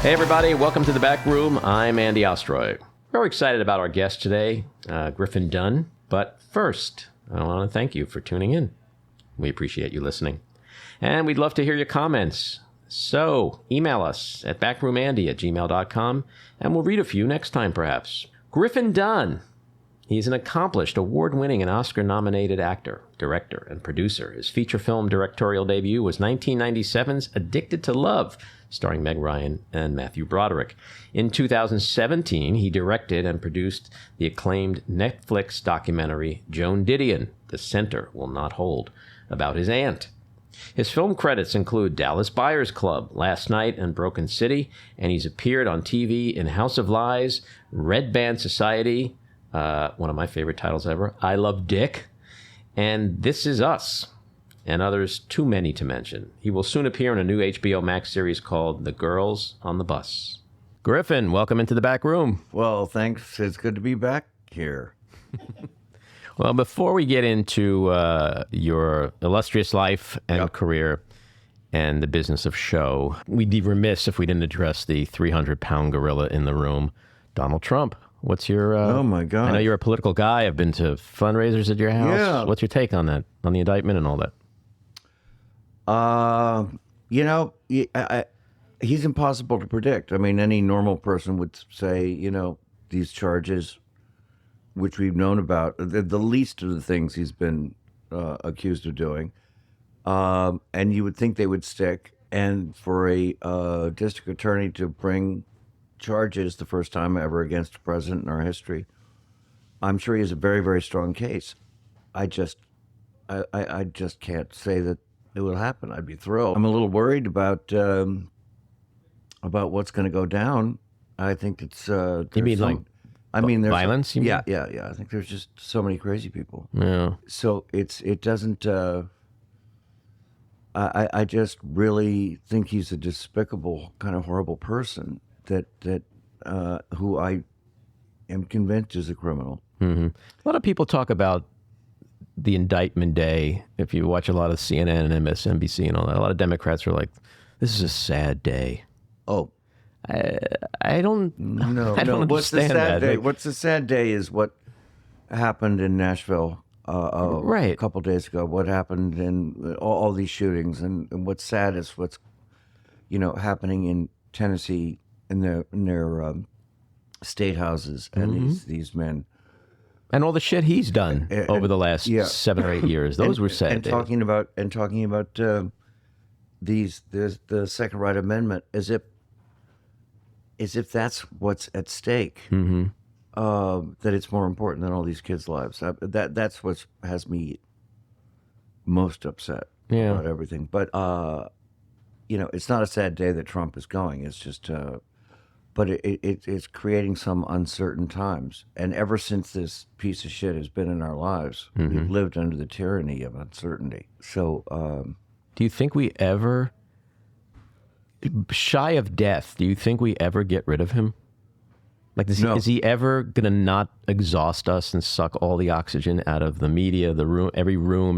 Hey, everybody. Welcome to the Back Room. I'm Andy Ostroy. Very excited about our guest today, Griffin Dunne. But first, I want to thank you for tuning in. We appreciate you listening. And we'd love to hear your comments. So email us at backroomandy@gmail.com, and we'll read a few next time, perhaps. Griffin Dunne. He's an accomplished, award-winning and Oscar-nominated actor, director, and producer. His feature film directorial debut was 1997's Addicted to Love, starring Meg Ryan and Matthew Broderick. In 2017, he directed and produced the acclaimed Netflix documentary Joan Didion, The Center Will Not Hold, about his aunt. His film credits include Dallas Buyers Club, Last Night, and Broken City, and he's appeared on TV in House of Lies, Red Band Society, one of my favorite titles ever, I Love Dick, and This Is Us, and others too many to mention. He will soon appear in a new HBO Max series called The Girls on the Bus. Griffin, welcome into the back room. Well, thanks. It's good to be back here. Well, before we get into your illustrious life and career and the business of show, we'd be remiss if we didn't address the 300-pound gorilla in the room, Donald Trump. What's your... oh, my God. I know you're a political guy. I've been to fundraisers at your house. Yeah. What's your take on that, on the indictment and all that? He's impossible to predict. I mean, any normal person would say, these charges, which we've known about, the least of the things he's been accused of doing, and you would think they would stick. And for a district attorney to bring charges the first time ever against a president in our history, I'm sure he has a very, very strong case. I just can't say that it will happen. I'd be thrilled. I'm a little worried about what's going to go down. I think it's You mean there's violence? You mean? Yeah. I think there's just so many crazy people. Yeah. So it doesn't. I just really think he's a despicable, kind of horrible person that who I am convinced is a criminal. Mm-hmm. A lot of people talk about the indictment day. If you watch a lot of CNN and MSNBC and all that, a lot of Democrats are like, "This is a sad day." Oh, I don't. No, I don't What's the understand sad that. day? What's the sad day is what happened in Nashville Right. a couple days ago. What happened in all these shootings, and what's sad is what's happening in Tennessee in their state houses and these men. And all the shit he's done over the last 7 or 8 years. Those were sad and days. talking about the Second Right Amendment as if that's what's at stake. Mm-hmm. That it's more important than all these kids' lives. That's what has me most upset about everything. But it's not a sad day that Trump is going. It's just. But it's creating some uncertain times. And ever since this piece of shit has been in our lives, we've lived under the tyranny of uncertainty. So, do you think we ever, shy of death, do you think we ever get rid of him? Like, is he ever going to not exhaust us and suck all the oxygen out of the media, the room,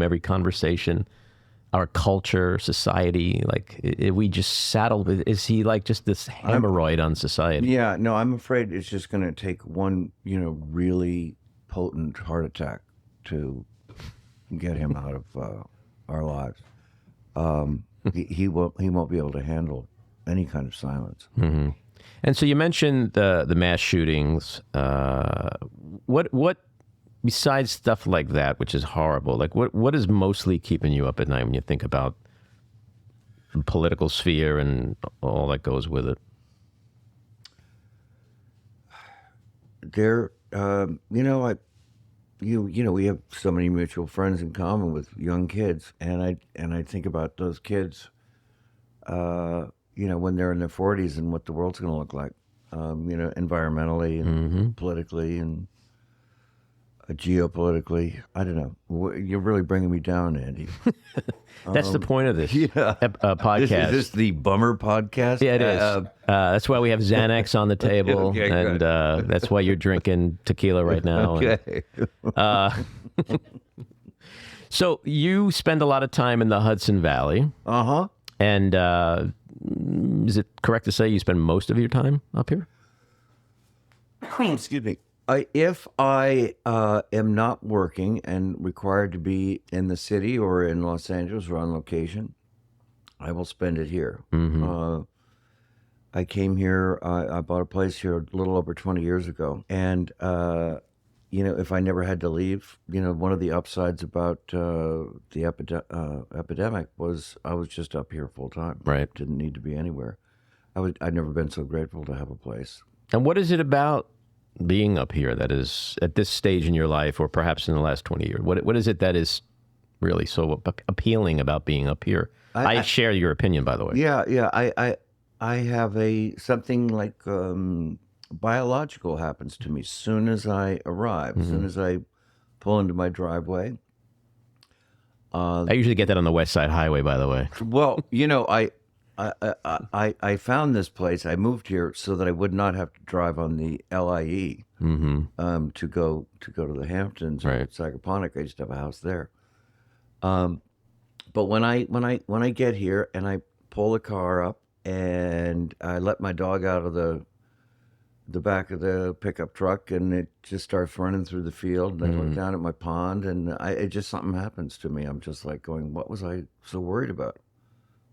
every conversation? Our culture, society, like, we just saddled with, is he like just this hemorrhoid on society? Yeah, no, I'm afraid it's just going to take one, really potent heart attack to get him out of our lives. He won't be able to handle any kind of silence. Mm-hmm. And so you mentioned the mass shootings. What besides stuff like that, which is horrible, like what is mostly keeping you up at night when you think about the political sphere and all that goes with it? We have so many mutual friends in common with young kids, and I think about those kids, when they're in their 40s and what the world's going to look like, environmentally and politically and geopolitically. I don't know. You're really bringing me down, Andy. That's the point of this podcast. Is this the bummer podcast? Yeah, it is. That's why we have Xanax on the table, Okay, and that's why you're drinking tequila right now. Okay. So you spend a lot of time in the Hudson Valley. Uh-huh. And Is it correct to say you spend most of your time up here? Excuse me. If I am not working and required to be in the city or in Los Angeles or on location, I will spend it here. I came here, I bought a place here a little over 20 years ago. And, if I never had to leave, one of the upsides about the epidemic was I was just up here full time. Right. Didn't need to be anywhere. I'd never been so grateful to have a place. And what is it about being up here that is, at this stage in your life, or perhaps in the last 20 years, what is it that is really so appealing about being up here? I share your opinion, by the way. Yeah. I have something like biological happens to me as soon as I arrive, as soon as I pull into my driveway. I usually get that on the West Side Highway, by the way. Well, I found this place. I moved here so that I would not have to drive on the LIE to go to the Hamptons or Right. Sagaponack. I used to have a house there. But when I get here and I pull the car up and I let my dog out of the back of the pickup truck and it just starts running through the field, and I look down at my pond and it just something happens to me. I'm just like going, what was I so worried about?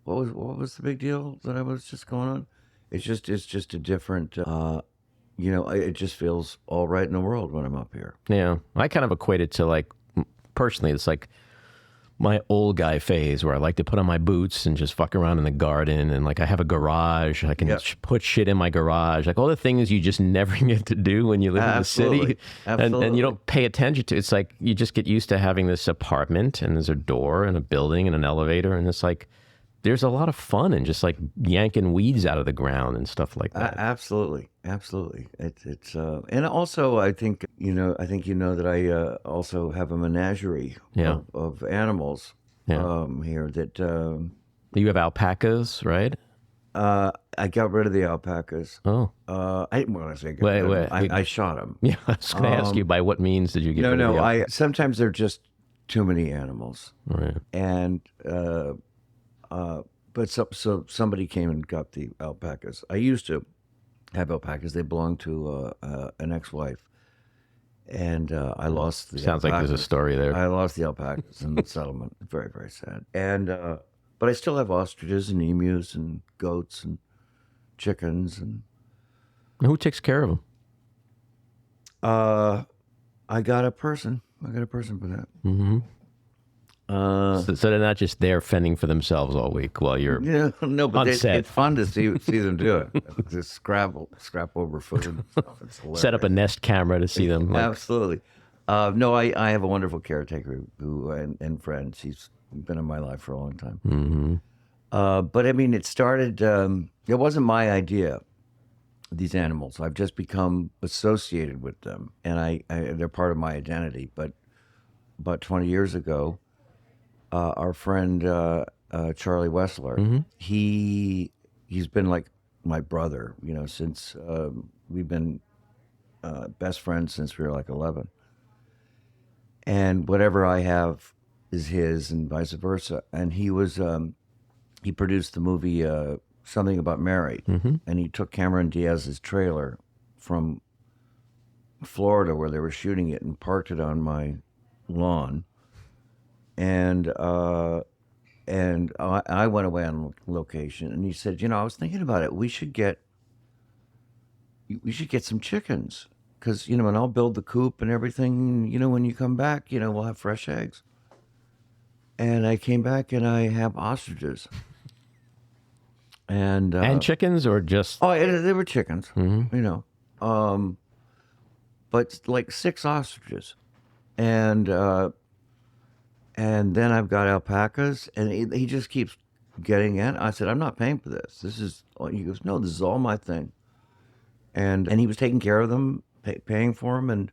What was the big deal that I was just going on? It's just a different, it just feels all right in the world when I'm up here. Yeah. I kind of equate it to, like, personally, it's like my old guy phase where I like to put on my boots and just fuck around in the garden. And, like, I have a garage. I can put shit in my garage. Like, all the things you just never get to do when you live in the city. Absolutely. And you don't pay attention to. It's like you just get used to having this apartment, and there's a door and a building and an elevator. And it's like, there's a lot of fun in just like yanking weeds out of the ground and stuff like that. Absolutely. It's and also I think that I also have a menagerie of animals here that you have alpacas, right? I got rid of the alpacas. Oh, I shot them. Yeah, I was going to ask you, by what means did you get rid of the alpacas? Sometimes they're just too many animals, Right. and but so somebody came and got the alpacas. I used to have alpacas. They belonged to an ex-wife, and I lost the Sounds alpacas. like there's a story there. I lost the alpacas in the settlement. Very, very sad. And but I still have ostriches and emus and goats and chickens. And Who takes care of them? I got a person. For that. Mm-hmm. So they're not just there fending for themselves all week while you're no, but on set. It's fun to see them do it. Just scrap over food and stuff. It's hilarious. Set up a Nest camera to see them. Like, Absolutely. No, I have a wonderful caretaker and friend. She's been in my life for a long time. mm-hmm. But I mean, it started. It wasn't my idea. These animals, I've just become associated with them, and they're part of my identity. But about 20 years ago, our friend Charlie Wessler, he's been like my brother, since we've been best friends since we were like 11. And whatever I have is his, and vice versa. And he produced the movie Something About Mary, and he took Cameron Diaz's trailer from Florida where they were shooting it and parked it on my lawn. And I went away on location, and he said, I was thinking about it. We should get some chickens, because and I'll build the coop and everything. When you come back, we'll have fresh eggs. And I came back and I have ostriches. And chickens, or just? Oh, they were chickens. But like 6 ostriches, and then I've got alpacas, and he just keeps getting in. I said, I'm not paying for this. This is, he goes, no, this is all my thing. And he was taking care of them, paying for them.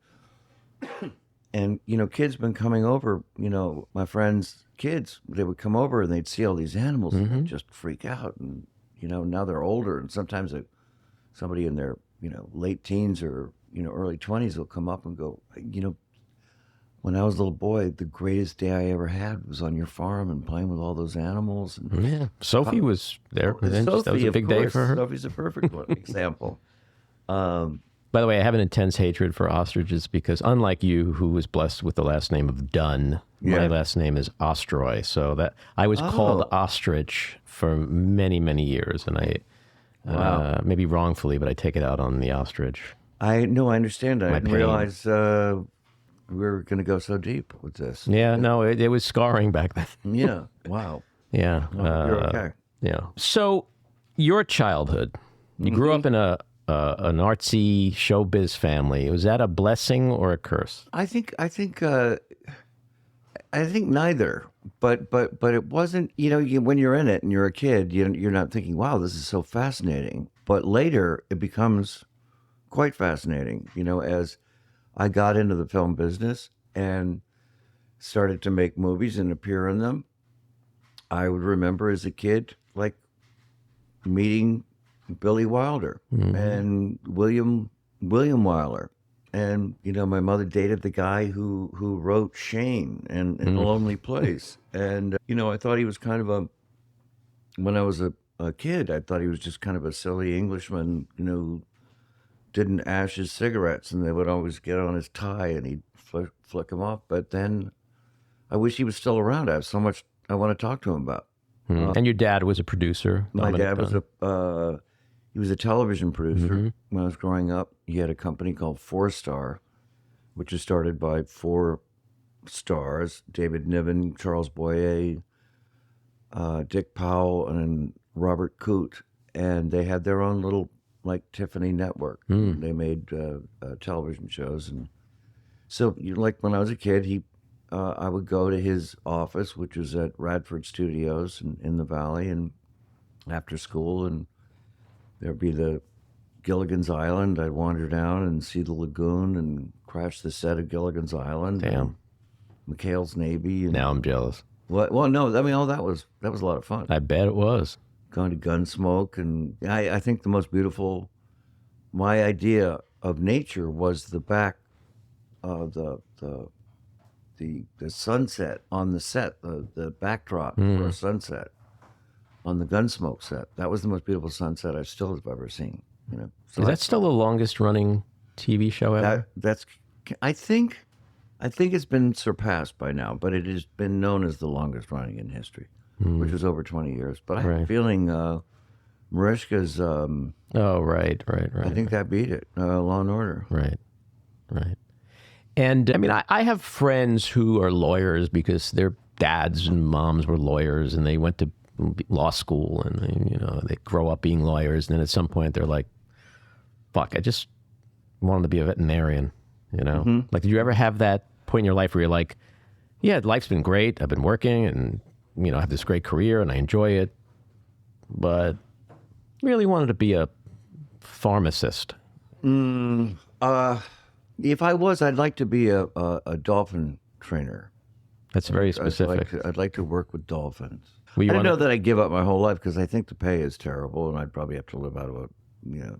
And kids been coming over, my friends' kids, they would come over and they'd see all these animals and they'd just freak out. And, now they're older, and sometimes somebody in their, late teens or, early 20s will come up and go, when I was a little boy, the greatest day I ever had was on your farm and playing with all those animals. And Yeah. Sophie was there. That was Sophie, a big of day course. for her. Sophie's a perfect example. By the way, I have an intense hatred for ostriches because, unlike you, who was blessed with the last name of Dunne, my last name is Ostroy. So that I was called ostrich for many, many years, and I maybe wrongfully, but I take it out on the ostrich. I understand. I didn't pain. realize we were going to go so deep with this. Yeah, no, it was scarring back then. Yeah. Wow. Yeah. You're okay. Yeah. So, your childhood, you grew up in an artsy showbiz family. Was that a blessing or a curse? I think neither. But it wasn't. When you're in it and you're a kid, you're not thinking, "Wow, this is so fascinating." But later, it becomes quite fascinating. As I got into the film business and started to make movies and appear in them, I would remember as a kid, like meeting Billy Wilder and William Wyler. And, my mother dated the guy who wrote Shane and In a Lonely Place. And, I thought he was kind of when I was a kid, I thought he was just kind of a silly Englishman, who didn't ash his cigarettes, and they would always get on his tie and he'd flick them off. But then I wish he was still around. I have so much I want to talk to him about. And your dad was a producer? My Dominique dad was Dunne. he was a television producer when I was growing up. He had a company called Four Star, which was started by four stars: David Niven, Charles Boyer, Dick Powell, and Robert Coote. And they had their own little, like, Tiffany network. They made television shows. And so, like, when I was a kid, I would go to his office, which was at Radford Studios in the Valley, and after school, and there'd be the Gilligan's Island. I'd wander down and see the lagoon and crash the set of Gilligan's Island. Damn. McHale's Navy. And, Now I'm jealous. well, no, I mean, that was a lot of fun. I bet it was. Going to Gunsmoke, and I think the most beautiful, my idea of nature was the back of the sunset on the set, the backdrop for a sunset on the Gunsmoke set. That was the most beautiful sunset I still have ever seen. So Is that still the longest running TV show ever? I think it's been surpassed by now, but it has been known as the longest running in history, which was over 20 years. But I have a feeling Mariska's, Oh, right. I think that beat it, Law and Order. Right. And I mean, I have friends who are lawyers because their dads and moms were lawyers, and they went to law school, and they grow up being lawyers, and then at some point they're like, "Fuck, I just wanted to be a veterinarian." Like, did you ever have that point in your life where you're like, "Yeah, life's been great. I've been working, and I have this great career, and I enjoy it, but really wanted to be a pharmacist." If I was, I'd like to be a dolphin trainer. That's very specific. I'd like to work with dolphins. Well, I don't know that I'd give up my whole life because I think the pay is terrible, and I'd probably have to live out of You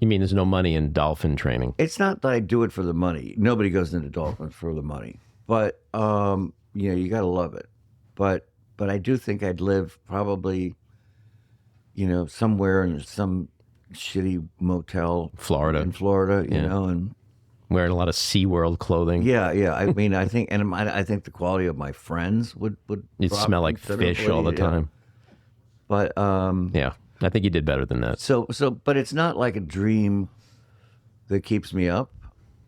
mean there's no money in dolphin training? It's not that I do it for the money. Nobody goes into dolphins for the money. But, you got to love it. But I do think I'd live probably, somewhere in some shitty motel. In Florida, and Wearing a lot of SeaWorld clothing. Yeah. I mean, I think the quality of my friends would You'd smell like fish all the time. But yeah, I think you did better than that. So, but it's not like a dream that keeps me up,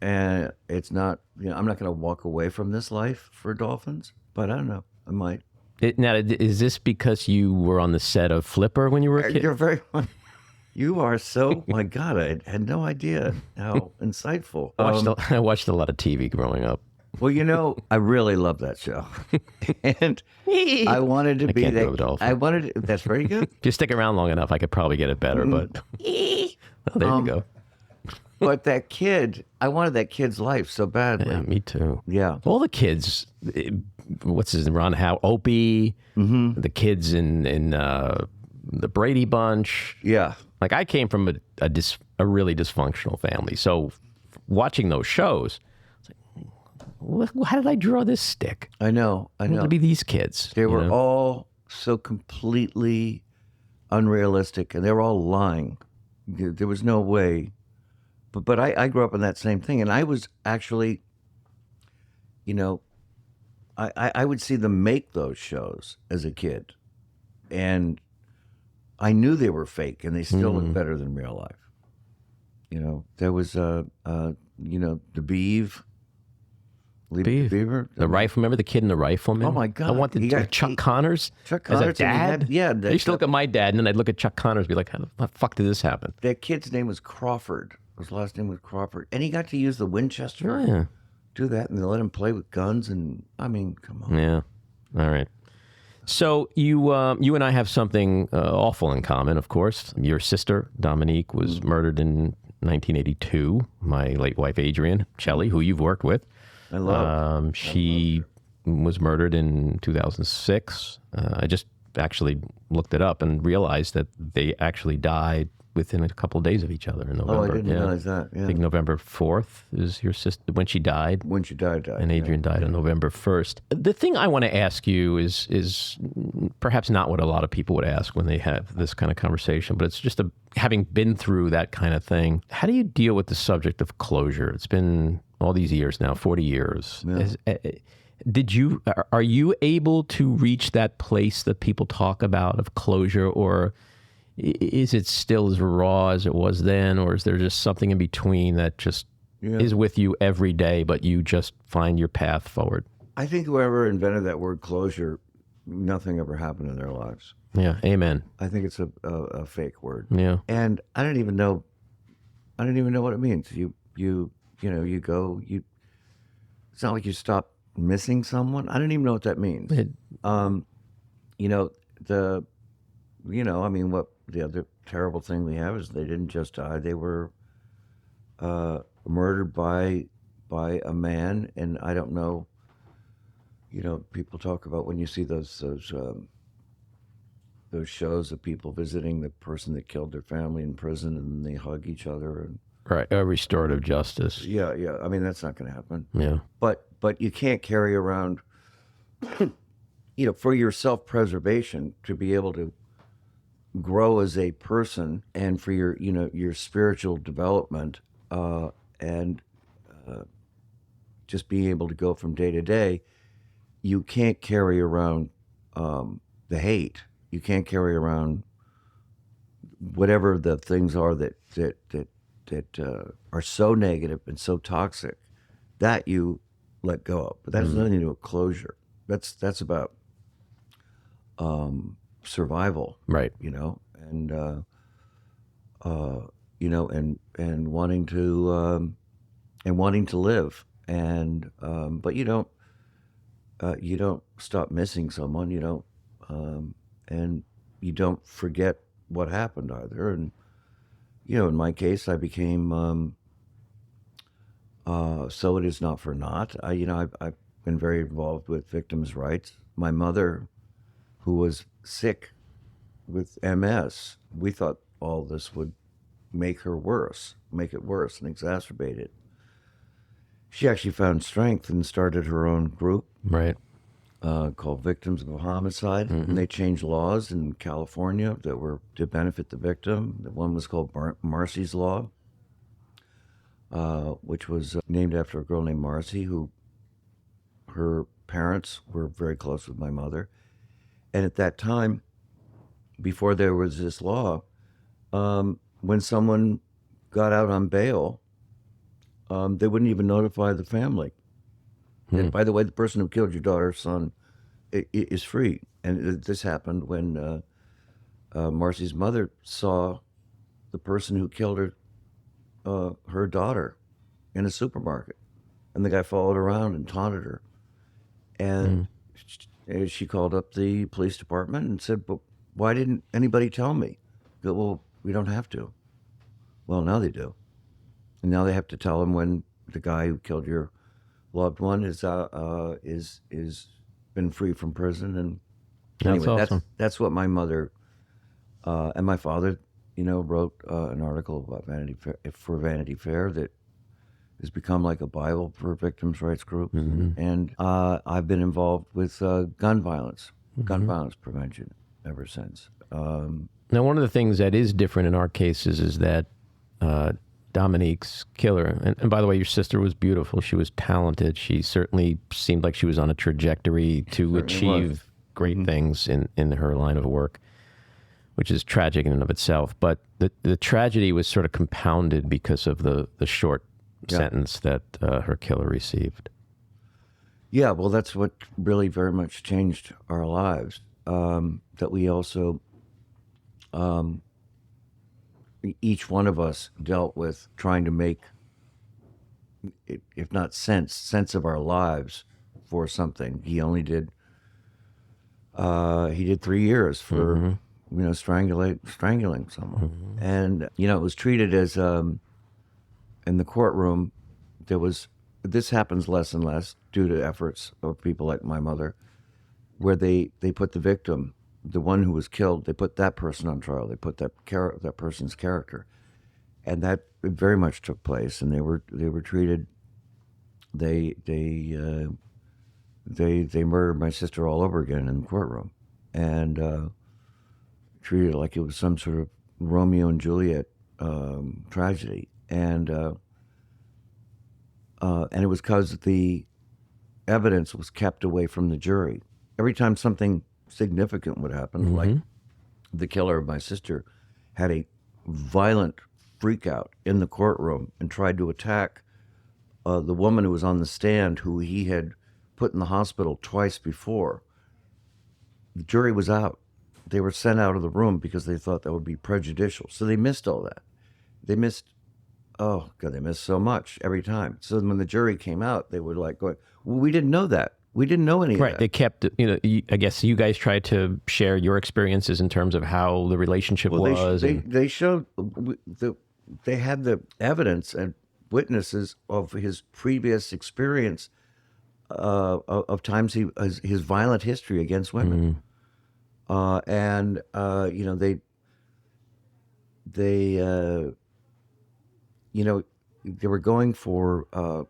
and it's not. I'm not going to walk away from this life for dolphins. But I don't know. I might. Now, is this because you were on the set of Flipper when you were a kid? You're very. You are so, my God, I had no idea how insightful. I watched a lot of TV growing up. Well, I really love that show. And I wanted to be can't do that. That's very good. If you stick around long enough, I could probably get it better, but there you go. But that kid, I wanted that kid's life so badly. Yeah, me too. Yeah. All the kids, what's his name, Ron Howe, Opie, the kids in the Brady Bunch. Yeah. Like, I came from a really dysfunctional family, so watching those shows, it's like, how did I draw this stick? I know. To be these kids. They were all so completely unrealistic, and they were all lying. There was no way. But I grew up in that same thing, and I was actually, I would see them make those shows as a kid, and I knew they were fake, and they still looked better than real life. There was the Beeve. Beaver? The rifle. Remember the kid in the Rifleman? Oh, my God. I wanted Chuck Connors Chuck as a Connors, dad. I used to look at my dad, and then I'd look at Chuck Connors and be like, how the fuck did this happen? That kid's name was Crawford. His last name was Crawford. And he got to use the Winchester. Oh, yeah. Do that, and they let him play with guns, and, I mean, come on. Yeah. All right. So you and I have something awful in common, of course. Your sister, Dominique, was murdered in 1982. My late wife, Adrienne Shelley, who you've worked with. I love she was murdered in 2006. I just actually looked it up and realized that they actually died within a couple of days of each other in November. Oh, I didn't realize that. Yeah. I think November 4th is your sister, when she died. When she died. And Adrienne died on November 1st. The thing I want to ask you is perhaps not what a lot of people would ask when they have this kind of conversation, but it's just having been through that kind of thing. How do you deal with the subject of closure? It's been all these years now, 40 years. Yeah. Are you able to reach that place that people talk about of closure, or is it still as raw as it was then, or is there just something in between that just is with you every day, but you just find your path forward? I think whoever invented that word closure, nothing ever happened in their lives. Yeah, amen. I think it's a fake word. Yeah. And I don't even know what it means. It's not like you stop missing someone. I don't even know what that means. What the other terrible thing we have is they didn't just die. They were murdered by a man, and I don't know, people talk about when you see those shows of people visiting the person that killed their family in prison, and they hug each other and right, restorative justice. Yeah. I mean, that's not going to happen. Yeah. But you can't carry around, for your self-preservation, to be able to grow as a person, and for your spiritual development, and just being able to go from day to day, you can't carry around the hate. You can't carry around whatever the things are that are so negative and so toxic that you let go of. But that has nothing to do with closure. That's about survival, right? And and wanting to live, and but you don't stop missing someone. You don't, and you don't forget what happened either. And in my case, I became so it is not for naught. I've been very involved with victims' rights. My mother, who was sick with MS, we thought all this would make it worse and exacerbate it. She actually found strength and started her own group, right, called Victims of Homicide. Mm-hmm. And they changed laws in California that were to benefit the victim. The one was called Marcy's Law, which was named after a girl named Marcy, who her parents were very close with my mother. And at that time, before there was this law, when someone got out on bail, they wouldn't even notify the family. And by the way, the person who killed your daughter's son is free. And this happened when Marcy's mother saw the person who killed her daughter in a supermarket. And the guy followed around and taunted her. And she called up the police department and said, "But why didn't anybody tell me?" Go, "Well, we don't have to." Well, now they do. And now they have to tell him when the guy who killed your loved one is been free from prison. And anyway, that's awesome. That's what my mother and my father, wrote an article about Vanity Fair that has become like a Bible for victims' rights group. And I've been involved with gun violence prevention ever since. Now, one of the things that is different in our cases is that Dominique's killer, and by the way, your sister was beautiful. She was talented. She certainly seemed like she was on a trajectory to achieve great things in her line of work, which is tragic in and of itself. But the tragedy was sort of compounded because of the short sentence that her killer received. Yeah, well, that's what really very much changed our lives. That we also, each one of us dealt with trying to make, if not sense of our lives for something. He only did, he did 3 years for, strangling someone. And, it was treated as, in the courtroom, this happens less and less due to efforts of people like my mother, where they put the victim, the one who was killed, they put that person on trial. They put that person's character, and that very much took place. And they were treated. They murdered my sister all over again in the courtroom, and treated it like it was some sort of Romeo and Juliet tragedy. And it was because the evidence was kept away from the jury. Every time something significant would happen, like the killer of my sister had a violent freak out in the courtroom and tried to attack the woman who was on the stand, who he had put in the hospital twice before, the jury was out. They were sent out of the room because they thought that would be prejudicial. So they missed all that. They missed so much every time. So when the jury came out, they were like going, well, we didn't know that. We didn't know any of that. Right. They kept, I guess you guys tried to share your experiences in terms of how the relationship was. They showed, they had the evidence and witnesses of his previous experience of times his violent history against women. They were going for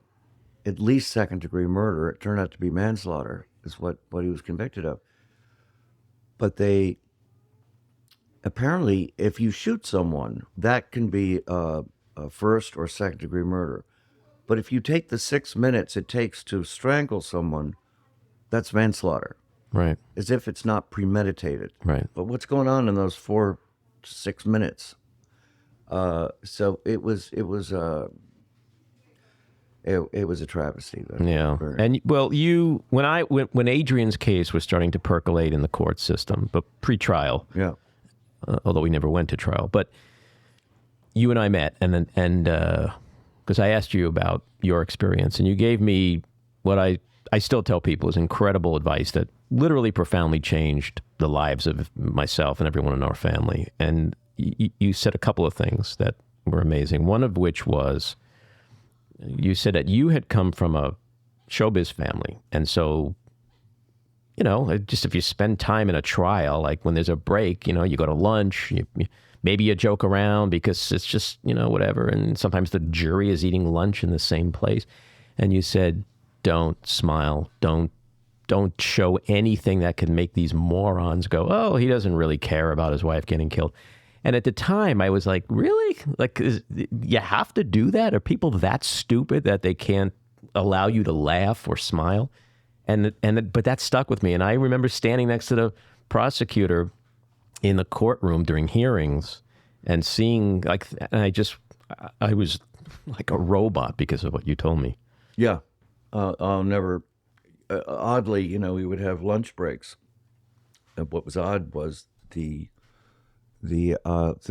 at least second-degree murder. It turned out to be manslaughter, is what he was convicted of. But they apparently, if you shoot someone, that can be a first or second-degree murder. But if you take the 6 minutes it takes to strangle someone, that's manslaughter. Right. As if it's not premeditated. Right. But what's going on in those 4 to 6 minutes? So it was a travesty. Yeah. And well, when Adrian's case was starting to percolate in the court system, but pre-trial. Yeah. Although we never went to trial, but you and I met, and because I asked you about your experience, and you gave me what I still tell people is incredible advice that literally profoundly changed the lives of myself and everyone in our family. And you said a couple of things that were amazing. One of which was, you said that you had come from a showbiz family. And so, just if you spend time in a trial, like when there's a break, you go to lunch, maybe you joke around because it's just, whatever. And sometimes the jury is eating lunch in the same place. And you said, don't smile. Don't show anything that could make these morons go, oh, he doesn't really care about his wife getting killed. And at the time, I was like, really? Like, you have to do that? Are people that stupid that they can't allow you to laugh or smile? But that stuck with me. And I remember standing next to the prosecutor in the courtroom during hearings and seeing, I was like a robot because of what you told me. Yeah. I'll never, oddly, we would have lunch breaks. And what was odd was the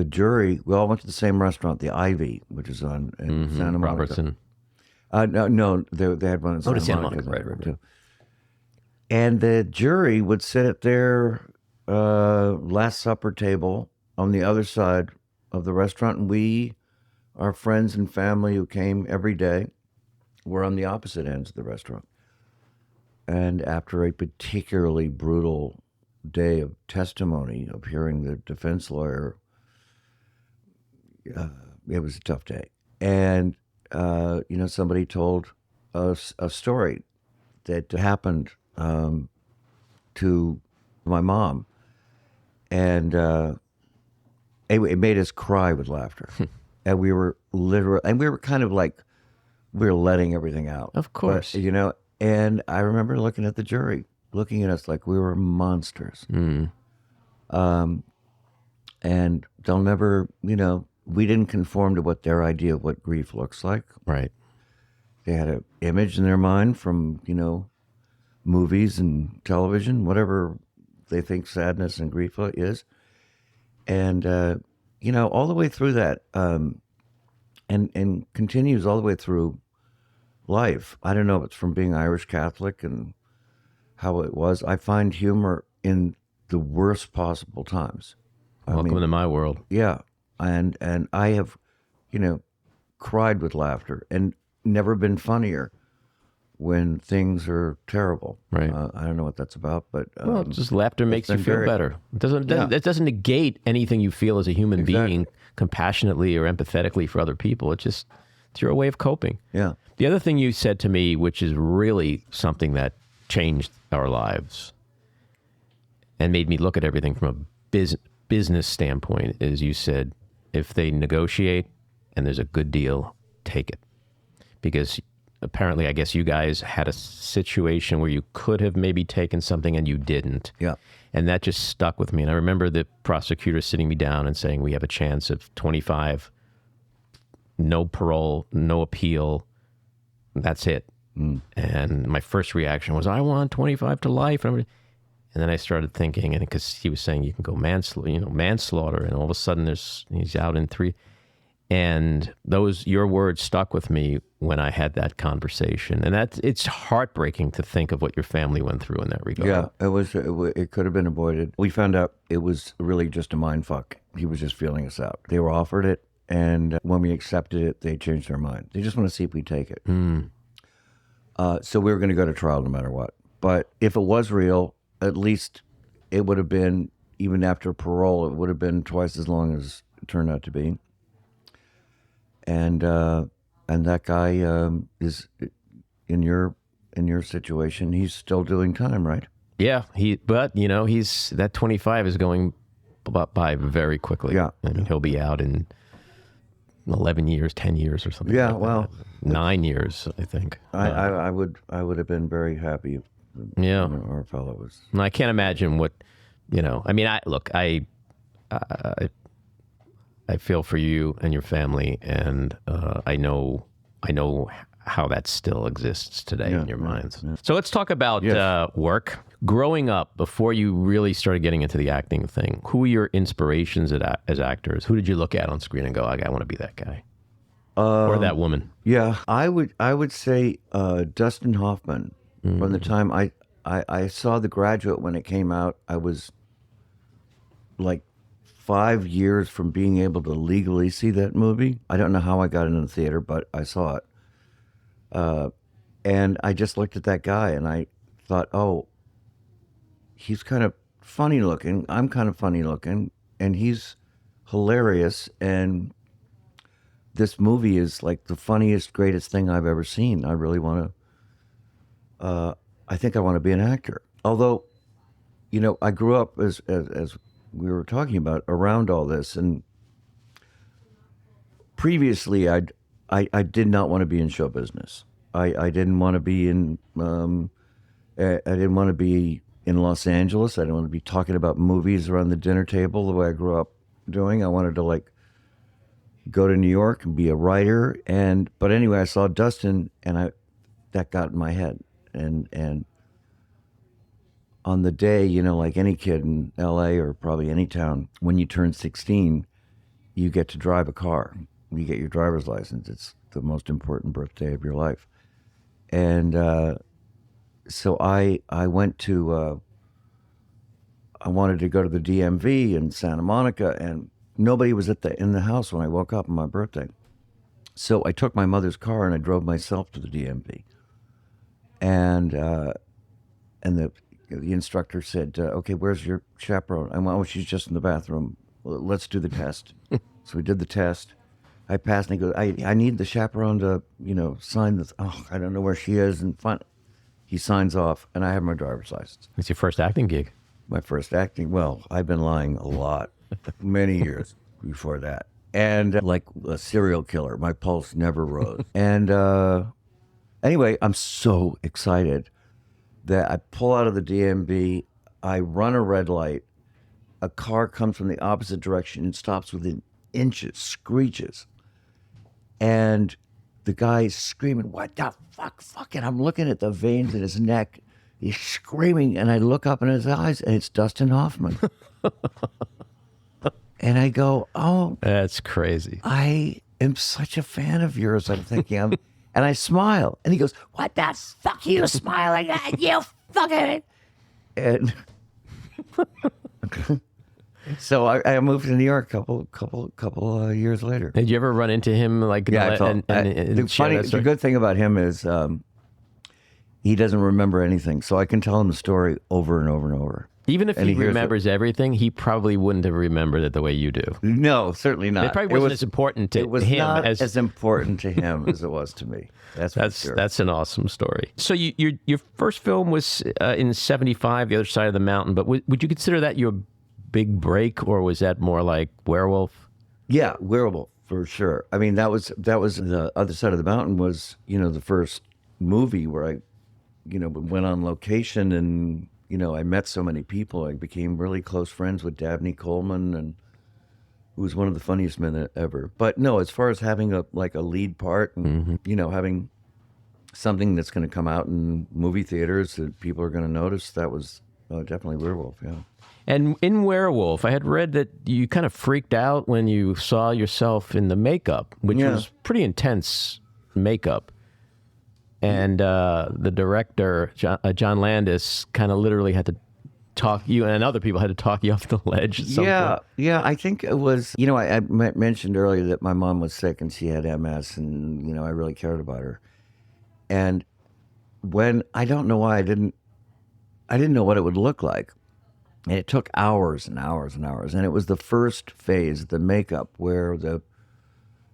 jury, we all went to the same restaurant, the Ivy, which is on in Santa Monica. Robertson. No, they had one in Santa Monica. Right. Too. And the jury would sit at their Last Supper table on the other side of the restaurant, and our friends and family who came every day, were on the opposite ends of the restaurant. And after a particularly brutal day of testimony, of hearing the defense lawyer, it was a tough day. And somebody told us a story that happened to my mom, and it made us cry with laughter. And we were kind of like, we were letting everything out. Of course. But, and I remember looking at the jury, looking at us like we were monsters. And they'll never, we didn't conform to what their idea of what grief looks like. Right. They had an image in their mind from, movies and television, whatever they think sadness and grief is. And, all the way through that, and continues all the way through life. I don't know if it's from being Irish Catholic and how it was. I find humor in the worst possible times. Welcome to my world. Yeah. And I have, cried with laughter and never been funnier when things are terrible. Right. I don't know what that's about, but well, just laughter makes you feel better. It doesn't negate anything you feel as a human being, compassionately or empathetically for other people. It's your way of coping. Yeah. The other thing you said to me, which is really something that changed our lives and made me look at everything from a business standpoint, is you said, if they negotiate and there's a good deal, take it. Because apparently, I guess you guys had a situation where you could have maybe taken something and you didn't. Yeah. And that just stuck with me. And I remember the prosecutor sitting me down and saying, we have a chance of 25, no parole, no appeal. That's it. And my first reaction was, I want 25 to life. And then I started thinking, and because he was saying you can go manslaughter, and all of a sudden he's out in 3. And your words stuck with me when I had that conversation. And it's heartbreaking to think of what your family went through in that regard. Yeah, it could have been avoided. We found out it was really just a mind fuck. He was just feeling us out. They were offered it, and when we accepted it, they changed their mind. They just want to see if we take it. So we were going to go to trial no matter what. But if it was real, at least it would have been, even after parole, it would have been twice as long as it turned out to be. And that guy is in your situation. He's still doing time, right? Yeah, but he's that 25 is going by very quickly. Yeah, I mean, he'll be out in 11 years, 10 years, or something. Yeah, like well, that. 9 years, I think. I would have been very happy if our fellow was. I can't imagine what I mean. I feel for you and your family, and I know how that still exists today in your minds. Yeah. So let's talk about work. Growing up, before you really started getting into the acting thing, who were your inspirations as actors? Who did you look at on screen and go, I want to be that guy or that woman? Yeah, I would say Dustin Hoffman. From the time I saw The Graduate when it came out, I was like 5 years from being able to legally see that movie. I don't know how I got into the theater, but I saw it. And I just looked at that guy and I thought, oh, he's kind of funny looking. I'm kind of funny looking. And he's hilarious. And this movie is like the funniest, greatest thing I've ever seen. I really want to, I think I want to be an actor. Although, I grew up as we were talking about around all this, and previously I did not want to be in show business. I didn't want to be in I didn't want to be in Los Angeles. I didn't want to be talking about movies around the dinner table the way I grew up doing. I wanted to go to New York and be a writer. But anyway, I saw Dustin, and that got in my head. And on the day, like any kid in LA or probably any town, when you turn 16, you get to drive a car. You get your driver's license. It's the most important birthday of your life. And so I went to, I wanted to go to the DMV in Santa Monica, and nobody was in the house when I woke up on my birthday. So I took my mother's car and I drove myself to the DMV. And the instructor said, okay, where's your chaperone? I went, oh, she's just in the bathroom. Well, let's do the test. So we did the test. I passed and he goes, I need the chaperone to, sign this. Oh, I don't know where she is. And he signs off, and I have my driver's license. It's your first acting gig. My first acting. Well, I've been lying a lot, many years before that. And like a serial killer, my pulse never rose. And anyway, I'm so excited that I pull out of the DMV, I run a red light, a car comes from the opposite direction and stops within inches, screeches. And the guy's screaming, "What the fuck, fuck it." I'm looking at the veins in his neck. He's screaming, and I look up in his eyes, and it's Dustin Hoffman. And I go, "Oh, that's crazy. I am such a fan of yours." I'm thinking, and I smile. And he goes, "What the fuck are you smiling at? You fucking..." And so I moved to New York a couple years later. Did you ever run into him? Like, yeah, the good thing about him is he doesn't remember anything, so I can tell him the story over and over and over. Even if he remembers everything, he probably wouldn't have remembered it the way you do. No, certainly not. It probably wasn't as important to him. It was not as important to him as it was to me. That's sure. That's an awesome story. So your first film was in '75, The Other Side of the Mountain. But would you consider that your big break, or was that more like Werewolf? Yeah, Werewolf for sure. I mean, that was The Other Side of the Mountain was the first movie where I went on location and. I met so many people. I became really close friends with Dabney Coleman, and who was one of the funniest men ever. But no, as far as having a lead part and, having something that's going to come out in movie theaters that people are going to notice, that was definitely Werewolf, yeah. And in Werewolf, I had read that you kind of freaked out when you saw yourself in the makeup, which was pretty intense makeup. And the director, John Landis, kind of literally had to talk you, and other people had to talk you off the ledge at some point. Yeah. I think it was, I mentioned earlier that my mom was sick and she had MS, and, I really cared about her. And when, I don't know why I didn't know what it would look like. And it took hours and hours and hours. And it was the first phase, the makeup, where the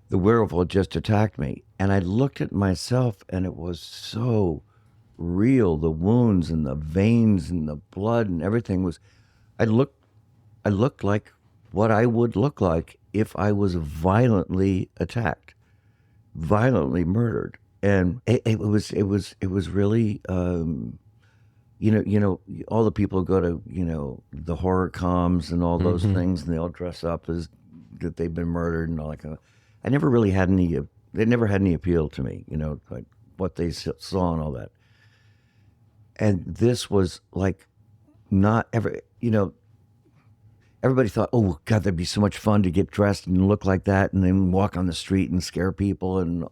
werewolf had just attacked me. And I looked at myself, and it was so real. The wounds and the veins and the blood and everything was, I looked like what I would look like if I was violently attacked, violently murdered. And it was really, all the people go to, the horror comms and all those things, and they all dress up as that they've been murdered and all that kind of. I never really had any. They never had any appeal to me, like what they saw and all that. And this was like not ever. Everybody thought, "Oh God, that'd be so much fun to get dressed and look like that, and then walk on the street and scare people." And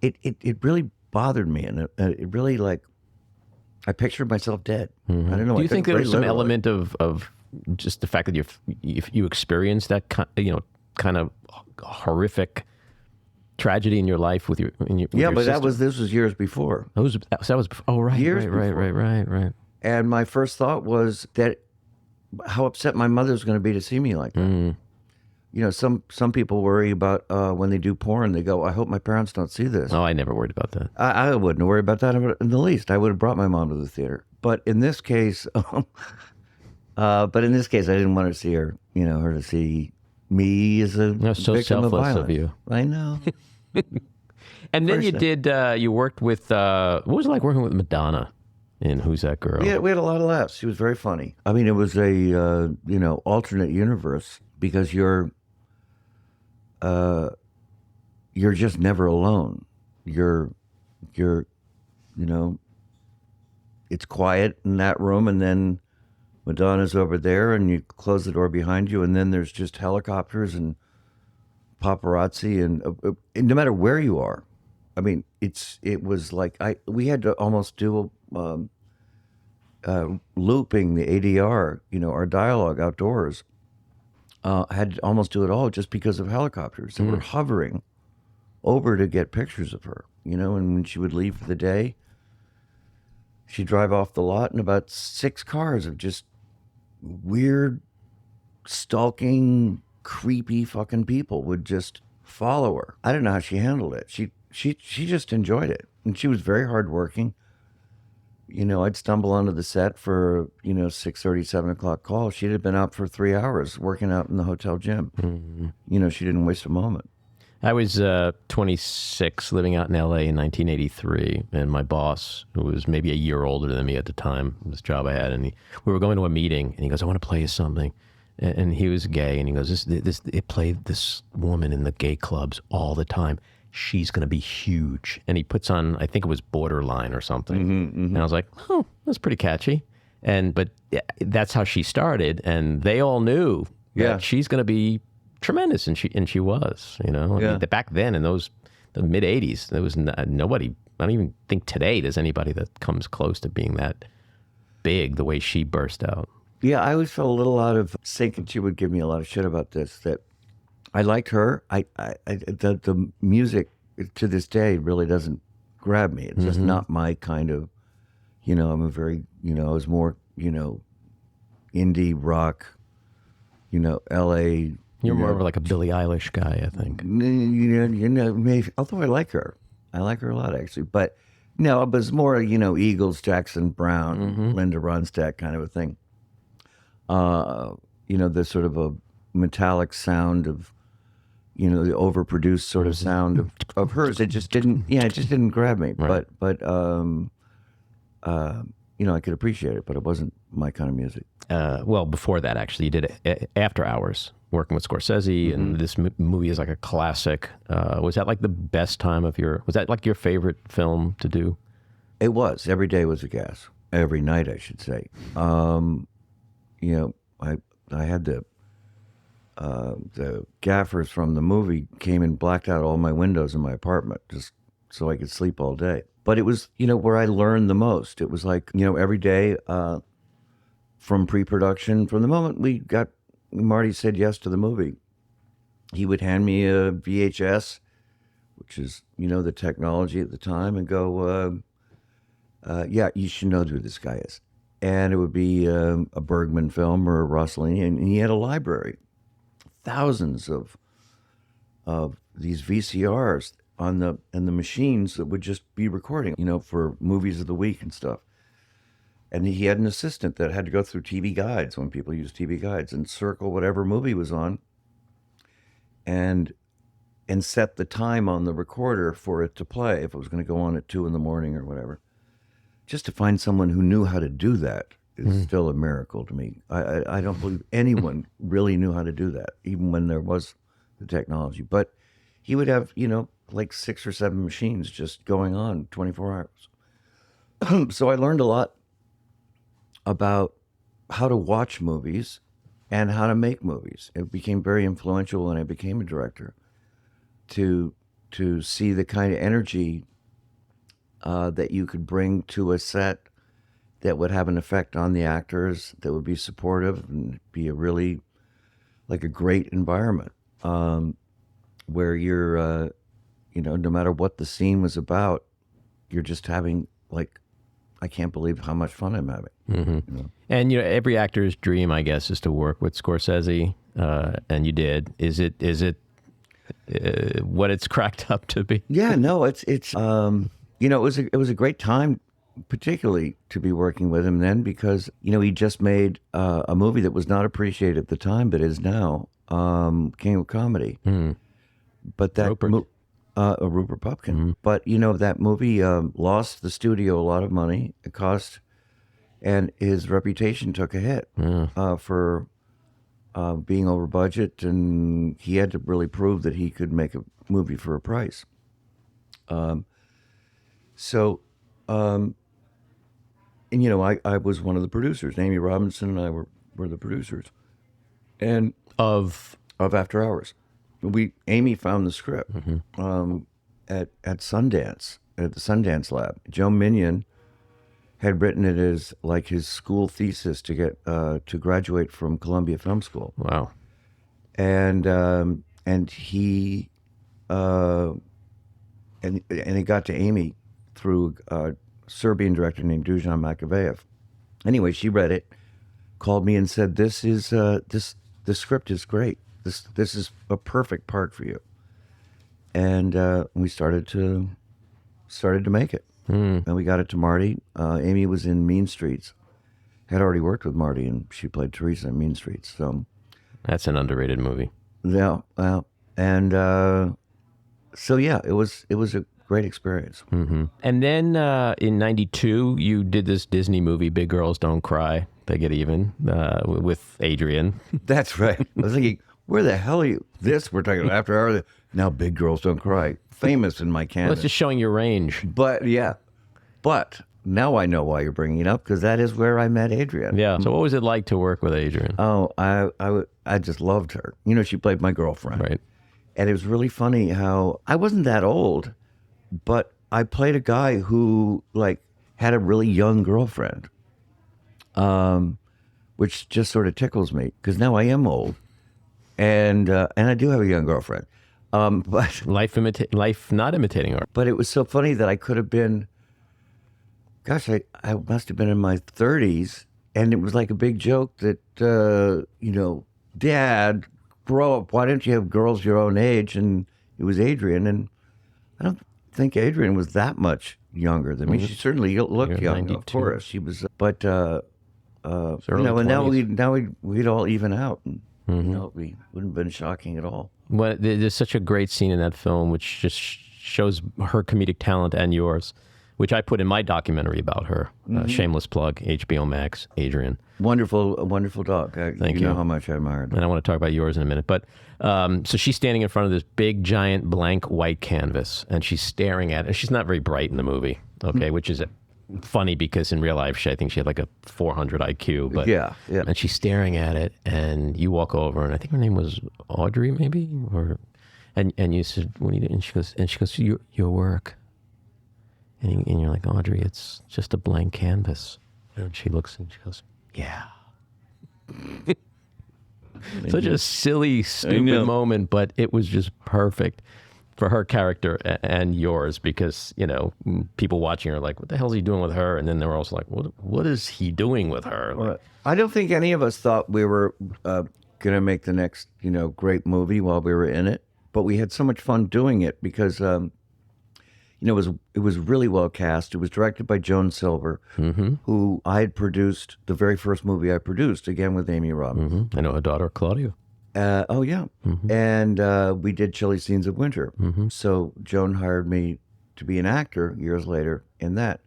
it really bothered me, and it really I pictured myself dead. I don't know. Do you think there was some element of just the fact that you experienced that kind of horrific tragedy in your life with your but sister? this was years before. That was right. Years Right. And my first thought was that how upset my mother was going to be to see me like that. Some people worry about when they do porn. They go, "I hope my parents don't see this." Oh, I never worried about that. I wouldn't worry about that in the least. I would have brought my mom to the theater. But in this case, I didn't want her to see her. Her to see me as a so victim of selfless violence. of you. I know. And then you worked with, what was it like working with Madonna in Who's That Girl? Yeah, we had a lot of laughs. She was very funny. I mean, it was a, alternate universe because you're just never alone. You're, it's quiet in that room, and then Madonna's over there, and you close the door behind you, and then there's just helicopters and paparazzi, and no matter where you are, I mean, it was like we had to almost do looping the ADR, our dialogue outdoors. I had to almost do it all just because of helicopters that were hovering over to get pictures of her, and when she would leave for the day, she'd drive off the lot, and about 6 cars of just weird, stalking, creepy fucking people would just follow her. I don't know how she handled it. She just enjoyed it, and she was very hardworking. I'd stumble onto the set for 6:30, 7 o'clock call. She'd have been out for 3 hours working out in the hotel gym. Mm-hmm. She didn't waste a moment. I was 26, living out in LA in 1983, and my boss, who was maybe a year older than me at the time, this job I had, and we were going to a meeting, and he goes, "I want to play you something." And he was gay, and he goes, it played this woman in the gay clubs all the time. She's going to be huge. And he puts on, I think it was Borderline or something. Mm-hmm, mm-hmm. And I was like, oh, that's pretty catchy. But that's how she started, and they all knew that she's going to be tremendous, and she was. I mean, back then in the mid '80s, there was nobody. I don't even think today there's anybody that comes close to being that big the way she burst out. Yeah, I always felt a little out of sync, and she would give me a lot of shit about this. That I liked her. The music to this day really doesn't grab me. It's just not my kind of. I'm a very. I was more. Indie rock. L.A. You're more of like a Billie Eilish guy, I think. Maybe. Although I like her a lot actually. But no, it was more Eagles, Jackson Browne, Linda Ronstadt kind of a thing. The sort of a metallic sound of, the overproduced sort of sound of hers. It just didn't grab me. Right. But I could appreciate it, but it wasn't my kind of music. Well, before that, actually, you did After Hours, working with Scorsese, and this movie is like a classic. Was that like the best time of was that like your favorite film to do? It was. Every day was a gas. Every night, I should say. I had the gaffers from the movie came and blacked out all my windows in my apartment just so I could sleep all day. But it was, where I learned the most. It was like, every day from pre-production, from the moment Marty said yes to the movie, he would hand me a VHS, which is, the technology at the time, and go, you should know who this guy is. And it would be a Bergman film or a Rossellini, and he had a library, thousands of these VCRs and the machines that would just be recording, for movies of the week and stuff. And he had an assistant that had to go through TV guides when people use TV guides and circle whatever movie was on, and set the time on the recorder for it to play if it was going to go on at 2 a.m. or whatever. Just to find someone who knew how to do that is still a miracle to me. I don't believe anyone really knew how to do that, even when there was the technology. But he would have, like 6 or 7 machines just going on 24 hours. So I learned a lot about how to watch movies and how to make movies. It became very influential when I became a director to see the kind of energy that you could bring to a set that would have an effect on the actors, that would be supportive and be a really, like a great environment where you're, no matter what the scene was about, you're just having like, I can't believe how much fun I'm having. Mm-hmm. And, every actor's dream, I guess, is to work with Scorsese, and you did. Is it what it's cracked up to be? Yeah, no, it's it was a great time, particularly to be working with him then, because he just made a movie that was not appreciated at the time, but is now, King of Comedy. But that Rupert Pupkin. But that movie lost the studio a lot of money. It cost, and his reputation took a hit for being over budget, and he had to really prove that he could make a movie for a price. I was one of the producers. Amy Robinson and I were the producers, and of After Hours. Amy found the script at Sundance, at the Sundance Lab. Joe Minion had written it as like his school thesis to get to graduate from Columbia Film School. Wow. And he and it got to Amy through a Serbian director named Dusan Makavejev. Anyway, she read it, called me and said, "This is the script is great. This is a perfect part for you." and we started to make it. And we got it to Marty. Amy was in Mean Streets. Had already worked with Marty, and she played Teresa in Mean Streets. So That's an underrated movie. yeah, and so yeah, it was a great experience. And then in '92, you did this Disney movie, Big Girls Don't Cry, They Get Even, with Adrian. That's right. I was thinking, where the hell are you? This we're talking about after hours. Now, Big Girls Don't Cry, famous in my canon. Well, it's just showing your range. But now I know why you're bringing it up, because that is where I met Adrian. Yeah. So what was it like to work with Adrian? Oh, I just loved her. She played my girlfriend. Right. And it was really funny how I wasn't that old, but I played a guy who had a really young girlfriend, which just sort of tickles me because now I am old, and I do have a young girlfriend. But Life not imitating art. But it was so funny that I could have been, gosh, I must have been in my 30s, and it was like a big joke that, Dad, grow up. Why don't you have girls your own age? And it was Adrian, and I don't think Adrian was that much younger than me. She certainly looked young, 92. of course. She was, but early and now 20s. we'd all even out, and we wouldn't have been shocking at all. Well, there's such a great scene in that film, which just shows her comedic talent and yours, which I put in my documentary about her. Shameless plug, HBO Max, Adrian. Wonderful dog. Thank you. Know how much I admired her. And I want to talk about yours in a minute. But so she's standing in front of this big, giant, blank white canvas, and she's staring at it. And she's not very bright in the movie, okay, which is funny because in real life, I think she had like a 400 IQ. But, yeah. And she's staring at it, and you walk over, and I think her name was Audrey, maybe? And you said, what do you do? And she goes, your work. And you're like, Audrey, it's just a blank canvas. And she looks and she goes, yeah. Such a silly, stupid moment, but it was just perfect for her character and yours because, people watching are like, what the hell is he doing with her? And then they're also like, what is he doing with her? Like, I don't think any of us thought we were going to make the next, great movie while we were in it. But we had so much fun doing it because, it was really well cast. It was directed by Joan Silver, who I had produced the very first movie I produced, again with Amy Robbins. I know her daughter, Claudia. Oh, yeah. And we did Chilly Scenes of Winter. So Joan hired me to be an actor years later in that.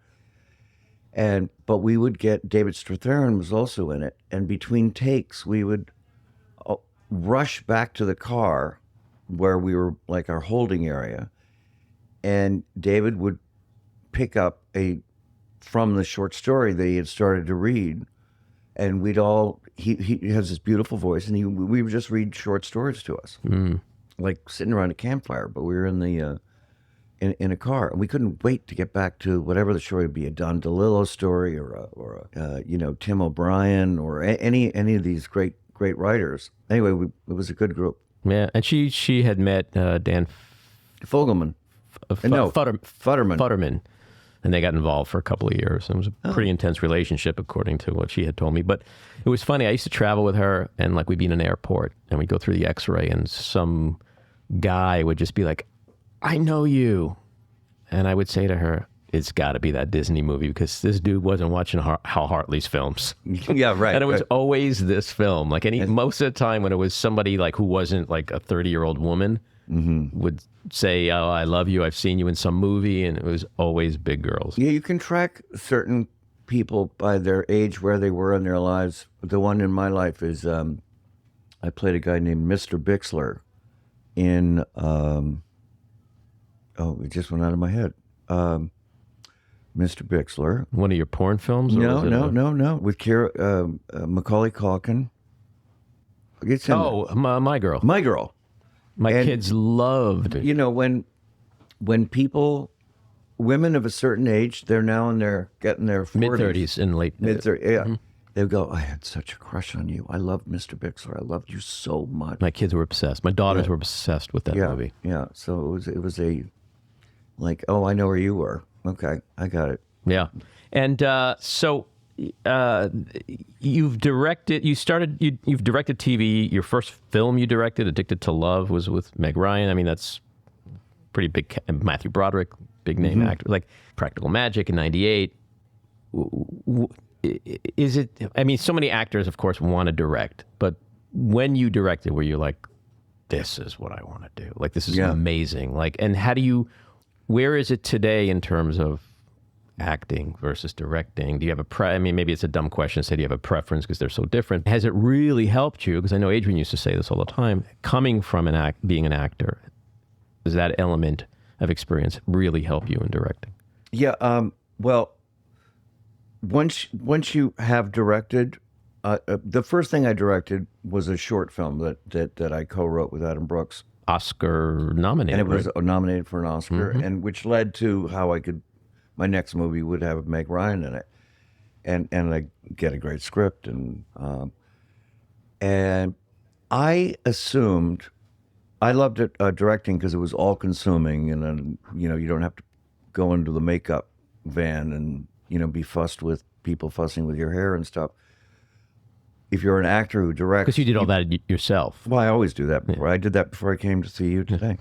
But we would get, David Strathairn was also in it. And between takes, we would rush back to the car where we were, like our holding area. And David would pick up from the short story that he had started to read, and he has this beautiful voice, and we would just read short stories to us, like sitting around a campfire. But we were in the in a car, and we couldn't wait to get back to whatever the story would be—a Don DeLillo story, or a Tim O'Brien, or any of these great writers. Anyway, it was a good group. Yeah, and she had met Dan Fogelman. Futterman. And they got involved for a couple of years. It was a pretty intense relationship, according to what she had told me. But it was funny. I used to travel with her, and we'd be in an airport, and we'd go through the X-ray, and some guy would just be like, I know you. And I would say to her, it's got to be that Disney movie, because this dude wasn't watching Hal Hartley's films. Yeah, right. And it was always this film. Most of the time when it was somebody who wasn't a 30-year-old woman, would say, oh, I love you, I've seen you in some movie, and it was always Big Girls. Yeah, you can track certain people by their age, where they were in their lives. The one in my life is, I played a guy named Mr. Bixler in, it just went out of my head. Mr. Bixler. One of your porn films? No. With Macaulay Culkin. It's My Girl. My Girl. My kids loved it. When people, women of a certain age, they're now getting their 40s. Mid-30s and late. Mid-30s, yeah. They go, I had such a crush on you. I loved Mr. Bixler. I loved you so much. My kids were obsessed. My daughters were obsessed with that movie. Yeah, so it was I know where you were. Okay, I got it. Yeah. And so you've directed TV. Your first film you directed, Addicted to Love, was with Meg Ryan. I mean, that's pretty big, Matthew Broderick, big name actor, like Practical Magic in '98. Is it, I mean, so many actors, of course, want to direct, but when you directed, were you like, this is what I want to do? Like, this is amazing. Like, and where is it today in terms of acting versus directing? Do you have I mean, maybe it's a dumb question to say, do you have a preference because they're so different? Has it really helped you? Because I know Adrian used to say this all the time, coming from being an actor, does that element of experience really help you in directing? Yeah, well, once you have directed, the first thing I directed was a short film that I co-wrote with Adam Brooks. Oscar nominated. And it was nominated for an Oscar, and which led to how my next movie would have Meg Ryan in it. And I get a great script, and I assumed, I loved it, directing because it was all consuming, and then, you don't have to go into the makeup van and, be fussed with people fussing with your hair and stuff. If you're an actor who directs... Because you did all that yourself. Well, I always do that before. I did that before I came to see you today.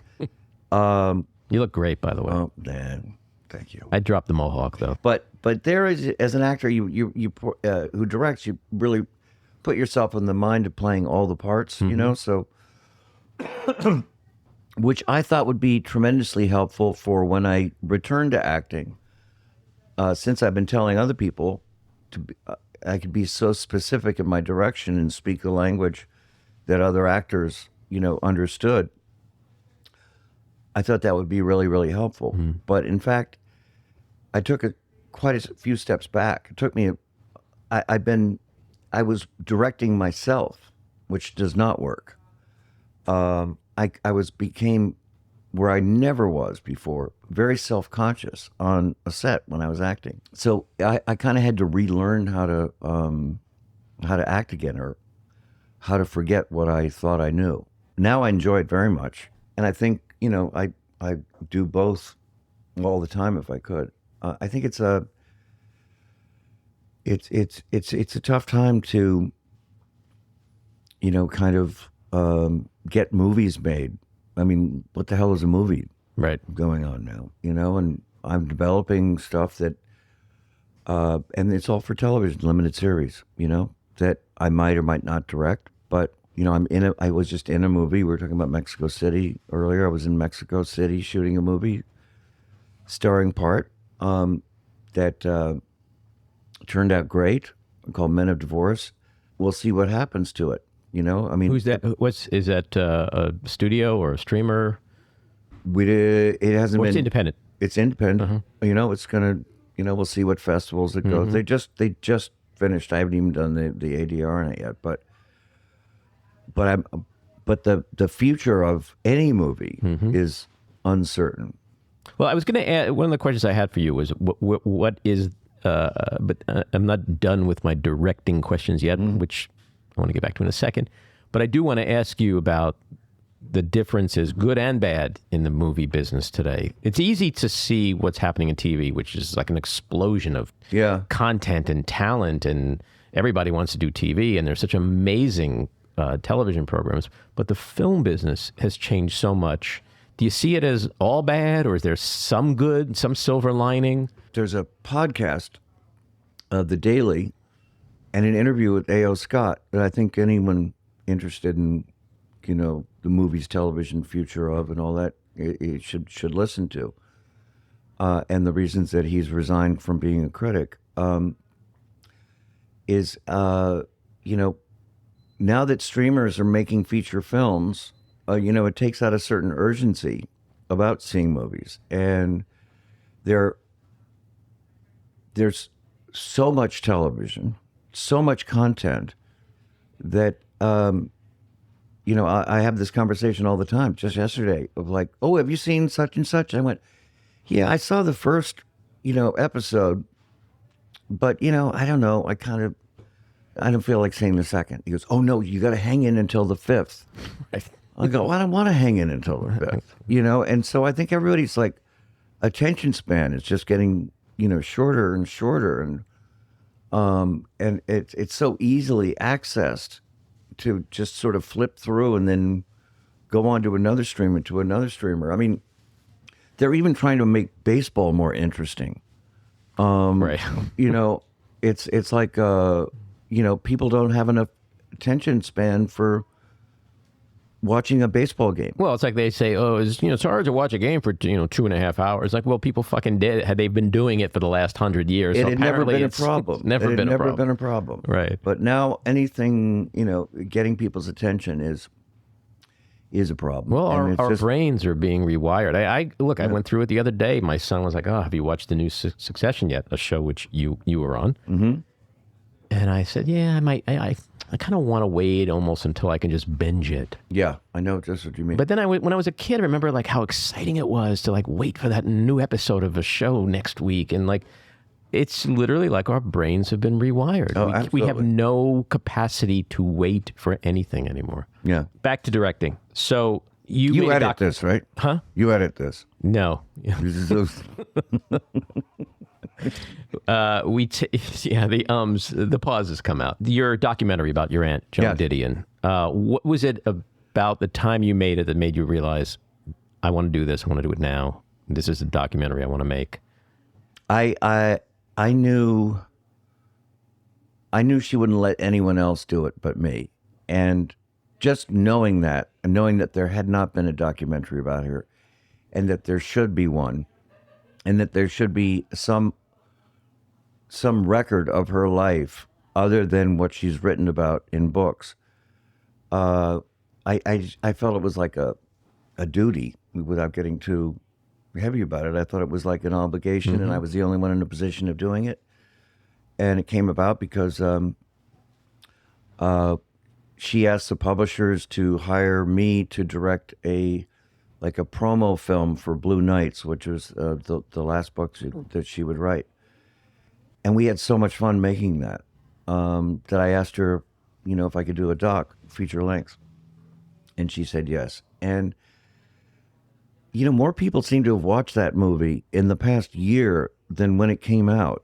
You look great, by the way. Oh, man. Thank you. I dropped the mohawk, though. But there is, as an actor, you who directs, you really put yourself in the mind of playing all the parts, so... which I thought would be tremendously helpful for when I return to acting. Since I've been telling other people I could be so specific in my direction and speak the language that other actors, understood. I thought that would be really, really helpful. But in fact, I took quite a few steps back. It took me, I was directing myself, which does not work. I became, where I never was before, very self-conscious on a set when I was acting. So I kind of had to relearn how to act again, or how to forget what I thought I knew. Now I enjoy it very much, and I think I do both all the time if I could. I think it's a tough time to kind of get movies made. I mean, what the hell is a movie going on now? And I'm developing stuff that, and it's all for television, limited series, that I might or might not direct. But, I was just in a movie. We were talking about Mexico City earlier. I was in Mexico City shooting a movie, starring part, that turned out great, called Men of Divorce. We'll see what happens to it. I mean, who's that? Is that a studio or a streamer? It hasn't been. It's independent. It's independent. It's gonna. We'll see what festivals it goes. They just finished. I haven't even done the ADR on it yet. But the future of any movie is uncertain. Well, I was going to add, one of the questions I had for you was what is. But I'm not done with my directing questions yet, which I want to get back to in a second. But I do want to ask you about the differences, good and bad, in the movie business today. It's easy to see what's happening in TV, which is like an explosion of content and talent, and everybody wants to do TV, and there's such amazing television programs. But the film business has changed so much. Do you see it as all bad, or is there some good, some silver lining? There's a podcast, The Daily, and an interview with A.O. Scott that I think anyone interested in, the movies, television, future of, and all that, it should listen to. And the reasons that he's resigned from being a critic is, now that streamers are making feature films, it takes out a certain urgency about seeing movies. And there's so much television, so much content that, I have this conversation all the time, just yesterday, of like, oh, have you seen such and such? I went, yeah, I saw the first, episode, but, I don't know. I don't feel like seeing the second. He goes, oh, no, you got to hang in until the fifth. I go, well, I don't want to hang in until the fifth, And so I think everybody's like, attention span is just getting, shorter and shorter. And it's so easily accessed to just sort of flip through and then go on to another streamer, I mean, they're even trying to make baseball more interesting. Right. You know, it's like people don't have enough attention span for watching a baseball game. Well, it's like they say, oh, it's hard to watch a game for 2.5 hours. Like, well, people fucking did. Had they been doing it for the last 100 years? It So had never been a it's problem. Never it been had a never problem. been a problem. Right. But now anything getting people's attention is a problem. Well, And our it's brains are being rewired. I went through it the other day. My son was like, "Oh, have you watched the new Succession yet?" A show which you were on. Mm-hmm. And I said, "Yeah, I might. I kind of want to wait almost until I can just binge it." Yeah, I know just what you mean. But then when I was a kid, I remember like how exciting it was to like wait for that new episode of a show next week, and like it's literally like our brains have been rewired. Oh, We have absolutely. no capacity to wait for anything anymore. Yeah. Back to directing. So you made a edit this, right? Huh? You edit this. No. This is those- The pauses come out. Your documentary about your aunt, Joan Yes. Didion. What was it about the time you made it that made you realize, I want to do this, I want to do it now. This is a documentary I want to make. I knew she wouldn't let anyone else do it but me. And just knowing that, and knowing that there had not been a documentary about her, and that there should be one, and that there should be some record of her life other than what she's written about in books, I felt it was like a duty without getting too heavy about it. I thought it was like an obligation, and I was the only one in a position of doing it. And it came about because she asked the publishers to hire me to direct a promo film for Blue Nights, which was the last book that she would write. And we had so much fun making that that I asked her, if I could do a feature length, and she said yes. And more people seem to have watched that movie in the past year than when it came out.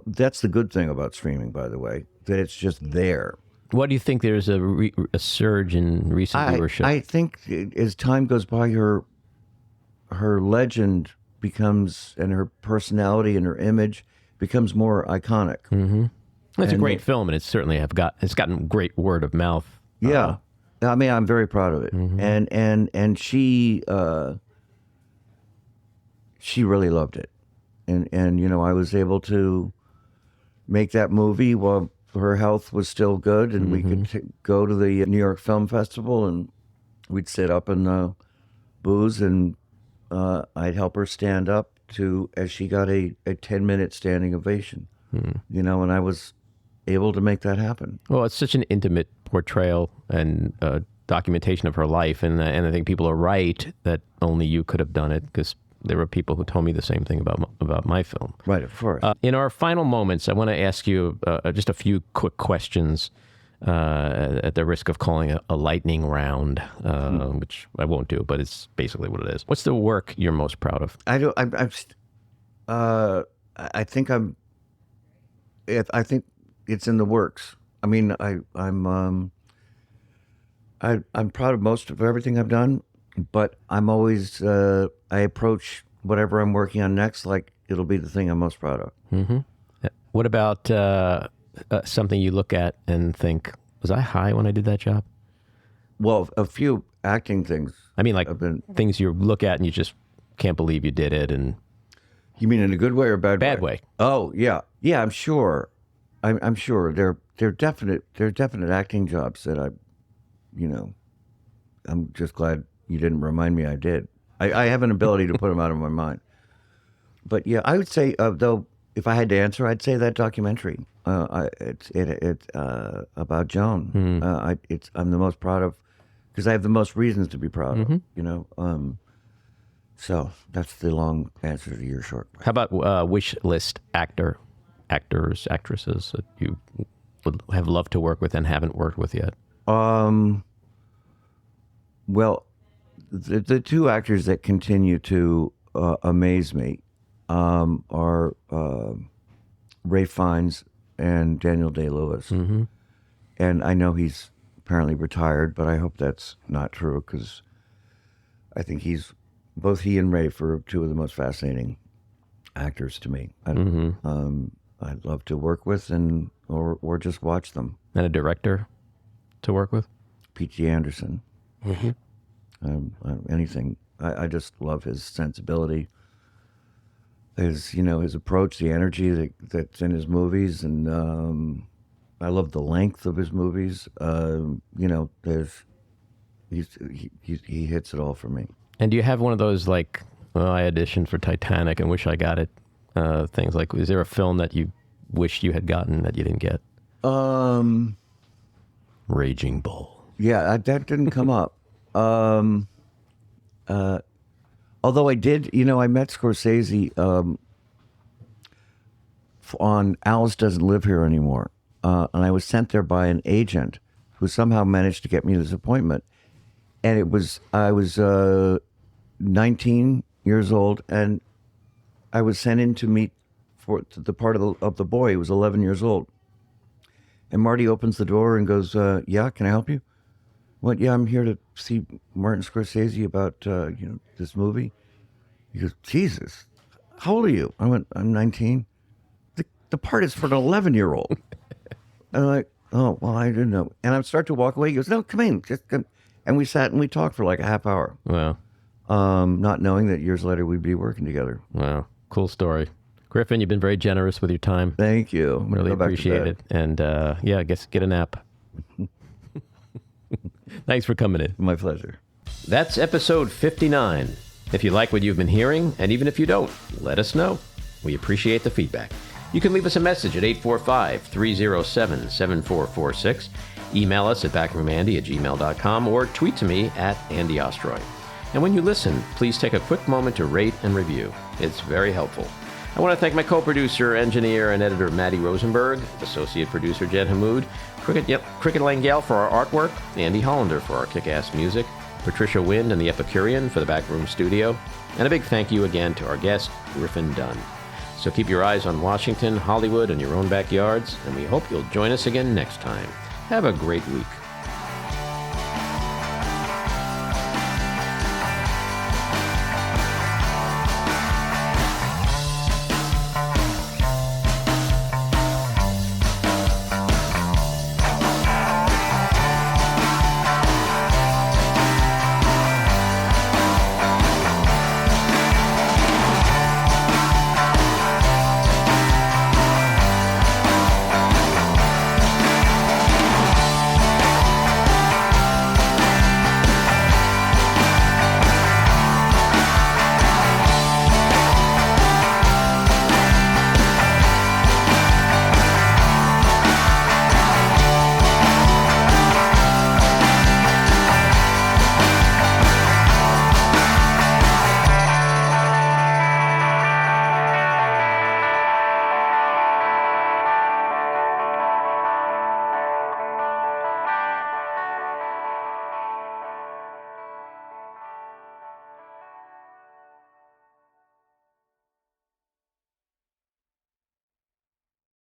That's the good thing about streaming, by the way, that it's just there. What do you think there's a surge in recent viewership? I think as time goes by, her legend becomes, and her personality and her image becomes more iconic. Mm-hmm. It's a great film, and it's certainly it's gotten great word of mouth. Yeah. I mean, I'm very proud of it. Mm-hmm. And she really loved it. And I was able to make that movie while her health was still good, and we could go to the New York Film Festival, and we'd sit up in booze, and I'd help her stand up as she got a 10-minute standing ovation. And I was able to make that happen. Well, it's such an intimate portrayal and documentation of her life, and I think people are right that only you could have done it, because there were people who told me the same thing about my film. Right, of course. In our final moments, I want to ask you just a few quick questions at the risk of calling a lightning round, which I won't do, but it's basically what it is. What's the work you're most proud of? I think it's in the works. I mean, I'm proud of most of everything I've done, but I'm always I approach whatever I'm working on next like it'll be the thing I'm most proud of. Mm-hmm. What about something you look at and think, was I high when I did that job? Well, a few acting things. I mean, like things you look at and you just can't believe you did it. And you mean in a good way or a bad way? Bad way. Oh yeah, yeah. I'm sure. I'm sure they're definite acting jobs that I'm just glad you didn't remind me I did. I have an ability to put them out of my mind. But yeah, I would say though, if I had to answer, I'd say that documentary. It's about Joan. I'm the most proud of, because I have the most reasons to be proud of. So that's the long answer to your short question. How about wish list actors, actresses that you would have loved to work with and haven't worked with yet? Well, the two actors that continue to amaze me are Ralph Fiennes and Daniel Day-Lewis. Mm-hmm. And I know he's apparently retired, but I hope that's not true, because I think he's both he and Ray are two of the most fascinating actors to me. I'd love to work with or just watch them. And a director to work with? P.T. Anderson. Anything. I just love his sensibility, his approach, the energy that's in his movies, and I love the length of his movies. He hits it all for me. And do you have one of those, like, well, I auditioned for Titanic and wish I got it, things like, is there a film that you wished you had gotten that you didn't get? Raging Bull. Yeah, that didn't come up. Although I did, I met Scorsese on Alice Doesn't Live Here Anymore. And I was sent there by an agent who somehow managed to get me this appointment. And I was 19 years old, and I was sent in to meet for the part of the boy who was 11 years old. And Marty opens the door and goes, yeah, can I help you? What? Yeah, I'm here to see Martin Scorsese about, this movie. He goes, Jesus, how old are you? I went, I'm 19. The part is for an 11-year-old. And I'm like, oh, well, I didn't know. And I start to walk away. He goes, no, come in. Just come. And we sat and we talked for like a half hour. Wow. Not knowing that years later we'd be working together. Wow. Cool story. Griffin, you've been very generous with your time. Thank you. Really appreciate it. And I guess get a nap. Thanks for coming in. My pleasure. That's episode 59. If you like what you've been hearing, and even if you don't, let us know. We appreciate the feedback. You can leave us a message at 845-307-7446. Email us at backroomandy@gmail.com or tweet to me at Andy Ostroy. And when you listen, please take a quick moment to rate and review. It's very helpful. I want to thank my co-producer, engineer, and editor, Maddie Rosenberg, associate producer, Jen Hammoud, Cricket Langale for our artwork, Andy Hollander for our kick-ass music, Patricia Wind and the Epicurean for the Backroom Studio, and a big thank you again to our guest, Griffin Dunne. So keep your eyes on Washington, Hollywood, and your own backyards, and we hope you'll join us again next time. Have a great week.